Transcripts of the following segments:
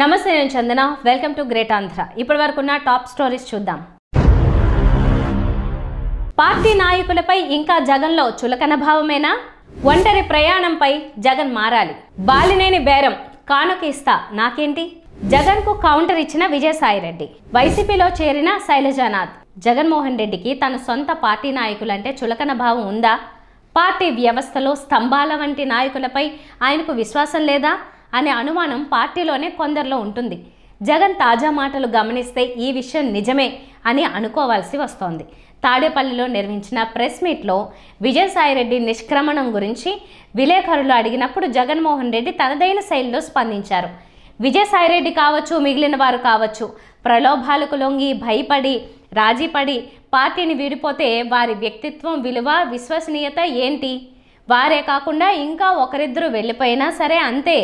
నమస్తే, నేను Chandana. Welcome to great Andhra. ఇప్పటి వరకున్న టాప్ స్టోరీస్ చూద్దాం. పార్టీ నాయకులపై ఇంకా జగన్లో చులకన భావమేనా? ఒంటరి ప్రయాణంపై జగన్ మారాలి. బాలినేని బేరం, కానుక ఇస్తా నాకేంటి? జగన్కు కౌంటర్ ఇచ్చిన విజయసాయిరెడ్డి. వైసీపీలో చేరిన శైలజానాథ్. జగన్మోహన్ రెడ్డికి తన సొంత పార్టీ నాయకులంటే చులకన భావం ఉందా? పార్టీ వ్యవస్థలో స్తంభాల వంటి నాయకులపై ఆయనకు విశ్వాసం లేదా అనే అనుమానం పార్టీలోనే కొందరిలో ఉంటుంది. జగన్ తాజా మాటలు గమనిస్తే ఈ విషయం నిజమే అని అనుకోవాల్సి వస్తోంది. తాడేపల్లిలో నిర్వహించిన ప్రెస్ మీట్లో విజయసాయిరెడ్డి నిష్క్రమణం గురించి విలేకరులు అడిగినప్పుడు జగన్మోహన్ రెడ్డి తనదైన శైలిలో స్పందించారు. విజయసాయిరెడ్డి కావచ్చు, మిగిలిన వారు కావచ్చు, ప్రలోభాలకు లొంగి భయపడి రాజీపడి పార్టీని వీడిపోతే వారి వ్యక్తిత్వం, విలువ, విశ్వసనీయత ఏంటి? వారే కాకుండా ఇంకా ఒకరిద్దరు వెళ్ళిపోయినా సరే అంతే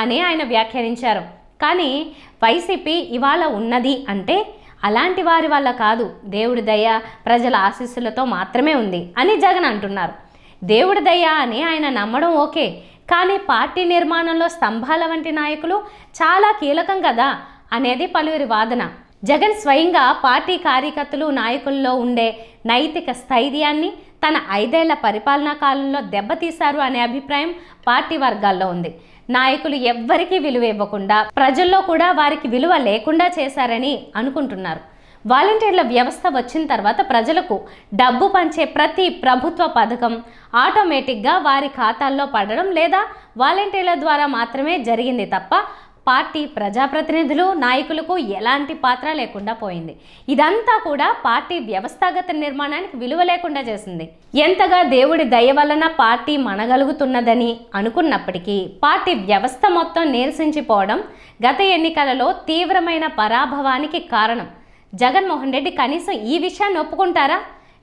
అని ఆయన వ్యాఖ్యానించారు. కానీ వైసీపీ ఇవాళ ఉన్నది అంటే అలాంటి వారి వల్ల కాదు, దేవుడి దయ, ప్రజల ఆశీస్సులతో మాత్రమే ఉంది అని జగన్ అంటున్నారు. దేవుడి దయ అని ఆయన నమ్మడం ఓకే, కానీ పార్టీ నిర్మాణంలో స్తంభాల వంటి నాయకులు చాలా కీలకం కదా అనేది పలువురి వాదన. జగన్ స్వయంగా పార్టీ కార్యకర్తలు, నాయకుల్లో ఉండే నైతిక స్థైర్యాన్ని తన 5 ఏళ్ల పరిపాలనా కాలంలో దెబ్బతీశారు అనే అభిప్రాయం పార్టీ వర్గాల్లో ఉంది. నాయకులు ఎవ్వరికీ విలువ ఇవ్వకుండా, ప్రజల్లో కూడా వారికి విలువ లేకుండా చేశారని అనుకుంటున్నారు. వాలంటీర్ల వ్యవస్థ వచ్చిన తర్వాత ప్రజలకు డబ్బు పంచే ప్రతి ప్రభుత్వ పథకం ఆటోమేటిక్గా వారి ఖాతాల్లో పడడం లేదా వాలంటీర్ల ద్వారా మాత్రమే జరిగింది తప్ప పార్టీ ప్రజాప్రతినిధులు, నాయకులకు ఎలాంటి పాత్ర లేకుండా పోయింది. ఇదంతా కూడా పార్టీ వ్యవస్థాగత నిర్మాణానికి విలువ లేకుండా చేసింది. ఎంతగా దేవుడి దయ వలన పార్టీ మనగలుగుతున్నదని అనుకున్నప్పటికీ పార్టీ వ్యవస్థ మొత్తం నీరసించిపోవడం గత ఎన్నికలలో తీవ్రమైన పరాభవానికి కారణం. జగన్మోహన్ రెడ్డి కనీసం ఈ విషయాన్ని ఒప్పుకుంటారా?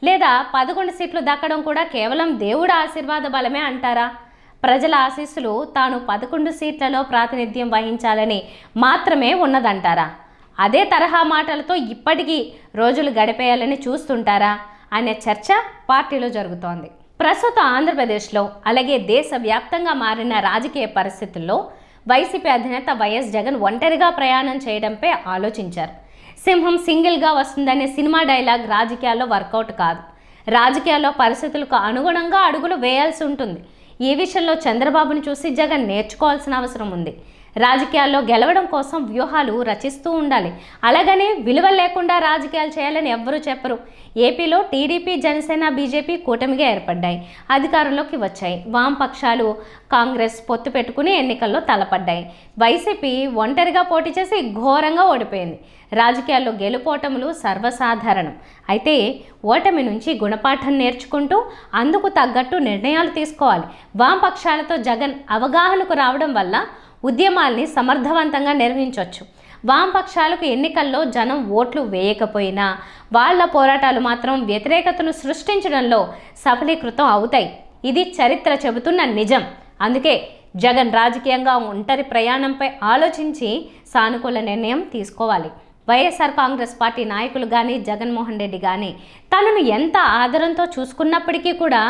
లేదా 11 సీట్లు దక్కడం కూడా కేవలం దేవుడి ఆశీర్వాద బలమే అంటారా? ప్రజల ఆశీస్సులు తాను 11 సీట్లలో ప్రాతినిధ్యం వహించాలని మాత్రమే ఉన్నదంటారా? అదే తరహా మాటలతో ఇప్పటికీ రోజులు గడిపేయాలని చూస్తుంటారా అనే చర్చ పార్టీలో జరుగుతోంది. ప్రస్తుతం ఆంధ్రప్రదేశ్లో అలాగే దేశవ్యాప్తంగా మారిన రాజకీయ పరిస్థితుల్లో వైసీపీ అధినేత వైఎస్ జగన్ ఒంటరిగా ప్రయాణం చేయడంపై ఆలోచించారు. సింహం సింగిల్గా వస్తుందనే సినిమా డైలాగ్ రాజకీయాల్లో వర్కౌట్ కాదు. రాజకీయాల్లో పరిస్థితులకు అనుగుణంగా అడుగులు వేయాల్సి ఉంటుంది. ఈ విషయంలో చంద్రబాబును చూసి జగన్ నేర్చుకోవాల్సిన అవసరం ఉంది. రాజకీయాల్లో గెలవడం కోసం వ్యూహాలు రచిస్తూ ఉండాలి. అలాగని విలువ లేకుండా రాజకీయాలు చేయాలని ఎవ్వరూ చెప్పరు. ఏపీలో టీడీపీ, జనసేన, బీజేపీ కూటమిగా ఏర్పడ్డాయి, అధికారంలోకి వచ్చాయి. వామపక్షాలు, కాంగ్రెస్ పొత్తు పెట్టుకుని ఎన్నికల్లో తలపడ్డాయి. వైసీపీ ఒంటరిగా పోటీ చేసి ఘోరంగా ఓడిపోయింది. రాజకీయాల్లో గెలుపోటములు సర్వసాధారణం. అయితే ఓటమి నుంచి గుణపాఠం నేర్చుకుంటూ అందుకు తగ్గట్టు నిర్ణయాలు తీసుకోవాలి. వామపక్షాలతో జగన్ అవగాహనకు రావడం వల్ల ఉద్యమాల్ని సమర్థవంతంగా నిర్వహించవచ్చు. వామపక్షాలకు ఎన్నికల్లో జనం ఓట్లు వేయకపోయినా వాళ్ళ పోరాటాలు మాత్రం వ్యతిరేకతను సృష్టించడంలో సఫలీకృతం అవుతాయి. ఇది చరిత్ర చెబుతున్న నిజం. అందుకే జగన్ రాజకీయంగా ఒంటరి ప్రయాణంపై ఆలోచించి సానుకూల నిర్ణయం తీసుకోవాలి. వైఎస్ఆర్ కాంగ్రెస్ పార్టీ నాయకులు కానీ, జగన్మోహన్ రెడ్డి కానీ తనను ఎంత ఆదరంతో చూసుకున్నప్పటికీ కూడా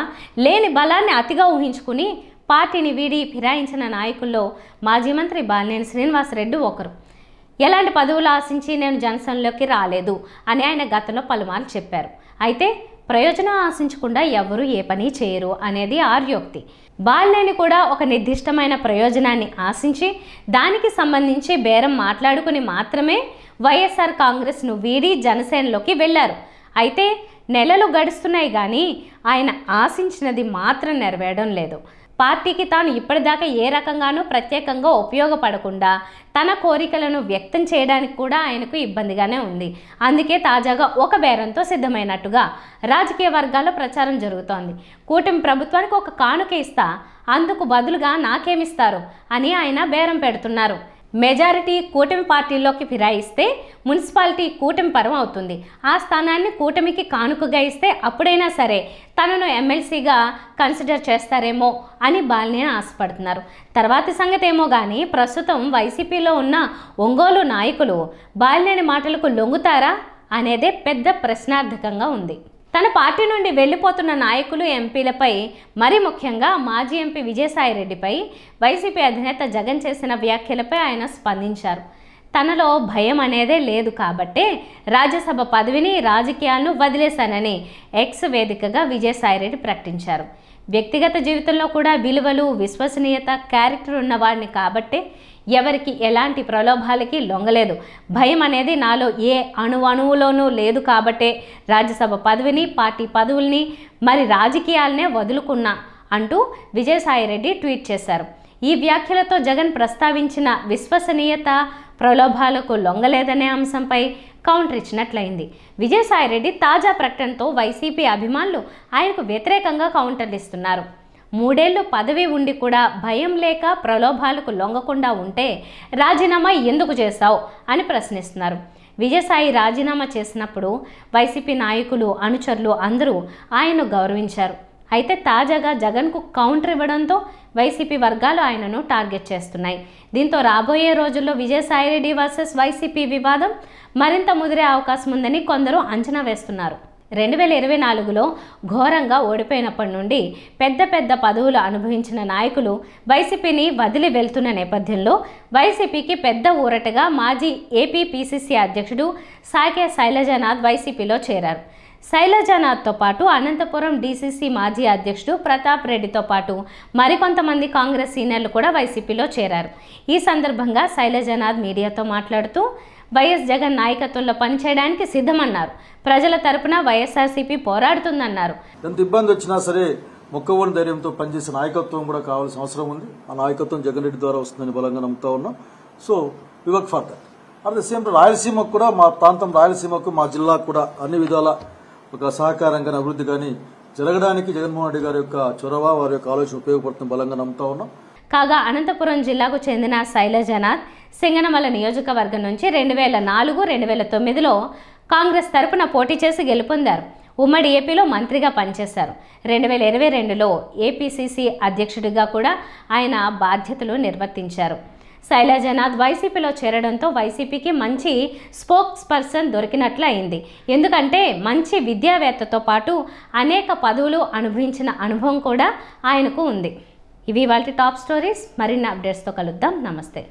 లేని బలాన్ని అతిగా ఊహించుకుని పార్టీని వీడి ఫిరాయించిన నాయకుల్లో మాజీ మంత్రి బాలినేని శ్రీనివాసరెడ్డి ఒకరు. ఎలాంటి పదవులు ఆశించి నేను జనసేనలోకి రాలేదు అని ఆయన గతంలో పలుమార్లు చెప్పారు. అయితే ప్రయోజనం ఆశించకుండా ఎవరు ఏ పని చేయరు అనేది ఆర్యోక్తి. బాలినేని కూడా ఒక నిర్దిష్టమైన ప్రయోజనాన్ని ఆశించి దానికి సంబంధించి బేరం మాట్లాడుకుని మాత్రమే వైఎస్ఆర్ కాంగ్రెస్ను వీడి జనసేనలోకి వెళ్ళారు. అయితే నెలలు గడుస్తున్నాయి కానీ ఆయన ఆశించినది మాత్రం నెరవేరడం లేదు. పార్టీకి తాను ఇప్పటిదాకా ఏ రకంగానూ ప్రత్యేకంగా ఉపయోగపడకుండా తన కోరికలను వ్యక్తం చేయడానికి కూడా ఆయనకు ఇబ్బందిగానే ఉంది. అందుకే తాజాగా ఒక బేరంతో సిద్ధమైనట్టుగా రాజకీయ వర్గాల్లో ప్రచారం జరుగుతోంది. కూటమి ప్రభుత్వానికి ఒక కానుక ఇస్తా, అందుకు బదులుగా నాకేమిస్తారు అని ఆయన బేరం పెడుతున్నారు. మెజారిటీ కూటమి పార్టీల్లోకి ఫిరాయిస్తే మున్సిపాలిటీ కూటమి పరం అవుతుంది. ఆ స్థానాన్ని కూటమికి కానుకగా ఇస్తే అప్పుడైనా సరే తనను ఎమ్మెల్సీగా కన్సిడర్ చేస్తారేమో అని బాలినేని ఆశపడుతున్నారు. తర్వాతి సంగతి ఏమో కానీ ప్రస్తుతం వైసీపీలో ఉన్న ఒంగోలు నాయకులు బాలినేని మాటలకు లొంగుతారా అనేదే పెద్ద ప్రశ్నార్థకంగా ఉంది. తన పార్టీ నుండి వెళ్ళిపోతున్న నాయకులు, ఎంపీలపై మరి ముఖ్యంగా మాజీ ఎంపీ విజయసాయిరెడ్డిపై వైసీపీ అధినేత జగన్ చేసిన వ్యాఖ్యలపై ఆయన స్పందించారు. తనలో భయం అనేదే లేదు కాబట్టే రాజ్యసభ పదవిని రాజకీయాలను వదిలేశానని ఎక్స్ వేదికగా విజయసాయిరెడ్డి ప్రకటించారు. వ్యక్తిగత జీవితంలో కూడా విలువలు, విశ్వసనీయత, క్యారెక్టర్ ఉన్నవాడిని కాబట్టే ఎవరికి ఎలాంటి ప్రలోభాలకి లొంగలేదు. భయం అనేది నాలో ఏ అణువులోనూ లేదు కాబట్టే రాజ్యసభ పదవిని, పార్టీ పదవుల్ని, మరి రాజకీయాలనే వదులుకున్నా అంటూ విజయసాయిరెడ్డి ట్వీట్ చేశారు. ఈ వ్యాఖ్యలతో జగన్ ప్రస్తావించిన విశ్వసనీయత, ప్రలోభాలకు లొంగలేదనే అంశంపై కౌంటర్ ఇచ్చినట్లయింది. విజయసాయిరెడ్డి తాజా ప్రకటనతో వైసీపీ అభిమానులు ఆయనకు వ్యతిరేకంగా కౌంటర్లు ఇస్తున్నారు. 3 ఏళ్లు పదవి ఉండి కూడా భయం లేక ప్రలోభాలకు లొంగకుండా ఉంటే రాజీనామా ఎందుకు చేశావు అని ప్రశ్నిస్తున్నారు. విజయసాయి రాజీనామా చేసినప్పుడు వైసీపీ నాయకులు, అనుచరులు అందరూ ఆయన్ను గౌరవించారు. అయితే తాజాగా జగన్కు కౌంటర్ ఇవ్వడంతో వైసీపీ వర్గాలు ఆయనను టార్గెట్ చేస్తున్నాయి. దీంతో రాబోయే రోజుల్లో విజయసాయిరెడ్డి వర్సెస్ వైసీపీ వివాదం మరింత ముదిరే అవకాశం ఉందని కొందరు అంచనా వేస్తున్నారు. 2024లో ఘోరంగా ఓడిపోయినప్పటి నుండి పెద్ద పదవులు అనుభవించిన నాయకులు వైసీపీని వదిలి వెళ్తున్న నేపథ్యంలో వైసీపీకి పెద్ద ఊరటగా మాజీ ఏపీ పీసీసీ అధ్యక్షుడు సాకే శైలజనాథ్ వైసీపీలో చేరారు. శైలజనాథ్తో పాటు అనంతపురం డీసీసీ మాజీ అధ్యక్షుడు ప్రతాప్ రెడ్డితో పాటు మరికొంతమంది కాంగ్రెస్ సీనియర్లు కూడా వైసీపీలో చేరారు. ఈ సందర్భంగా శైలజనాథ్ మీడియాతో మాట్లాడుతూ వైఎస్ జగన్ నాయకత్వంలో పనిచేయడానికి సిద్ధమన్నారు. ప్రజల తరపున వైఎస్ఆర్సీపీ పోరాడుతుందన్నారు. ఎంత ఇబ్బంది వచ్చినా సరే మొక్కవోని ధైర్యంతో పనిచేసే నాయకత్వం కూడా కావాల్సిన అవసరం ఉంది. ఆ నాయకత్వం జగన్ రెడ్డి ద్వారా వస్తుందని బలంగా నమ్ముతా ఉన్నాం. So we work for that. At the same రాయలసీమకు కూడా, మా ప్రాంతం రాయలసీమకు, మా జిల్లాకు కూడా అన్ని విధాల ఒక సహకారం కానీ అభివృద్ధి కానీ జరగడానికి జగన్మోహన్ రెడ్డి గారి యొక్క చొరవ, వారి యొక్క ఆలోచన ఉపయోగపడుతుంది బలంగా నమ్ముతా ఉన్నాం. కాగా అనంతపురం జిల్లాకు చెందిన శైలజనాథ్ సింగనమల నియోజకవర్గం నుంచి 2004-2009లో కాంగ్రెస్ తరపున పోటీ చేసి గెలుపొందారు. ఉమ్మడి ఏపీలో మంత్రిగా పనిచేశారు. 2022లో ఏపీసీసీ అధ్యక్షుడిగా కూడా ఆయన బాధ్యతలు నిర్వర్తించారు. శైలజనాథ్ వైసీపీలో చేరడంతో వైసీపీకి మంచి స్పోక్స్ పర్సన్ దొరికినట్లు అయింది. ఎందుకంటే మంచి విద్యావేత్తతో పాటు అనేక పదవులు అనుభవించిన అనుభవం కూడా ఆయనకు ఉంది. ఇవి వాటి టాప్ స్టోరీస్. మరిన్ని అప్డేట్స్తో కలుద్దాం. నమస్తే.